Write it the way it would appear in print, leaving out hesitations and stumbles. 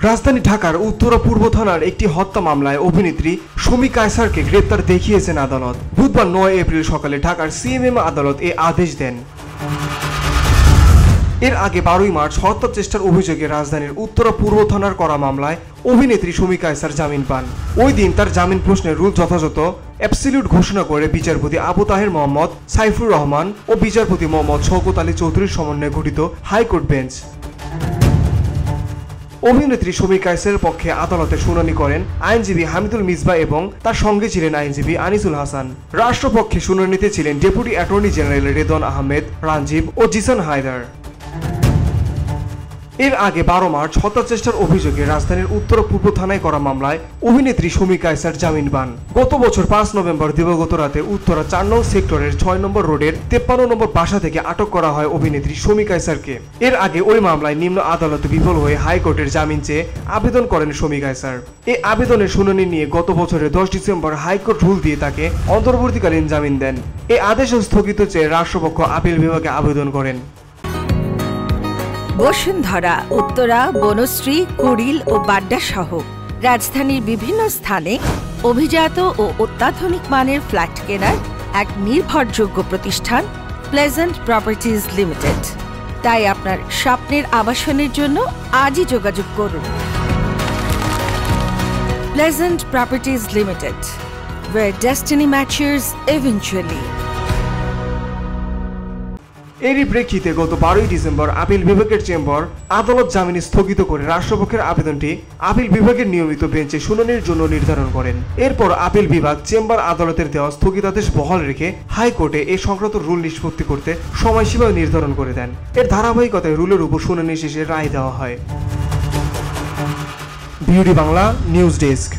রাজধানী ঢাকার উত্তর ও পূর্ব থানার একটি হত্যা মামলায় অভিনেত্রী সুমি কায়সারকে গ্রেপ্তার দেখিয়েছেন আদালত। বুধবার 9 এপ্রিল সকালে ঢাকার সিএমএম আদালত এ আদেশ দেন। এর আগে 12 মার্চ হত্যা চেষ্টার অভিযোগে রাজধানীর উত্তর ও পূর্ব থানার করা মামলায় অভিনেত্রী সুমি কায়সার জামিন পান। ওই দিন তার জামিন প্রশ্নের রুল যথাযথ অ্যাবসলিউট ঘোষণা করে বিচারপতি আবু তাহের মোহাম্মদ সাইফুর রহমান ও বিচারপতি মোহাম্মদ শওকত আলী চৌধুরীর সমন্বয়ে গঠিত হাইকোর্ট বেঞ্চ অভিনেত্রী সুমি কায়সারের পক্ষে আদালতে শুনানি করেন আইনজীবী হামিদুল মিসবাহ এবং তার সঙ্গে ছিলেন আইনজীবী আনিসুল হাসান। রাষ্ট্রপক্ষে শুনানিতে ছিলেন deputy attorney general Redwan Ahmed, Ranjib ও জিসান হায়দার। এর আগে 12 মার্চ হত্যা চেষ্টার অভিযোগে রাজধানীর উত্তর পূর্ব থানায় করা মামলায় অভিনেত্রী সুমি কায়সার জামিন পান। গত বছর 5 নভেম্বর দিবাগত রাতে উত্তরা 4 নং সেক্টরের 6 নম্বর রোডের 53 নম্বর বাসা থেকে আটক করা হয় অভিনেত্রী সুমি কায়সারকে। এর আগে ওই মামলায় নিম্ন আদালতে বিফল হয়ে হাইকোর্টের জামিন চেয়ে আবেদন করেন সুমি কায়সার। এই আবেদনের শুনানি নিয়ে গত বছরের 10 ডিসেম্বর হাইকোর্ট রুল দিয়ে তাকে অন্তর্বর্তীকালীন জামিন দেন। এই আদেশ স্থগিত চেয়ে রাষ্ট্রপক্ষ আপিল বিভাগে আবেদন করেন। বসুন্ধরা, উত্তরা, বনশ্রী, কুড়িল ও বাড্ডা সহ রাজধানীর বিভিন্ন স্থানে অভিজাত ও অত্যাধুনিক মানের ফ্ল্যাট কেনার এক নির্ভরযোগ্য প্রতিষ্ঠান প্লেজেন্ট প্রপার্টিজ লিমিটেড। তাই আপনার স্বপ্নের আবাসনের জন্য আজই যোগাযোগ করুন। Pleasant properties limited, where destiny matches eventually। এরই প্রেক্ষিতে গত 12 ডিসেম্বর আপিল বিভাগের চেম্বার আদালত জামিন স্থগিত করে রাষ্ট্রপক্ষের আবেদনটি আপিল বিভাগের নিয়মিত বেঞ্চে শুনানির জন্য নির্ধারণ করেন। এরপর আপিল বিভাগ চেম্বার আদালতের দেওয়া স্থগিতাদেশ বহাল রেখে হাইকোর্টে এ সংক্রান্ত রুল নিষ্পত্তি করতে সময়সীমা নির্ধারণ করে দেন। এর ধারাবাহিকতায় রুলের উপর শুনানি শেষে রায় দেওয়া হয়। Beauty Bangla news desk.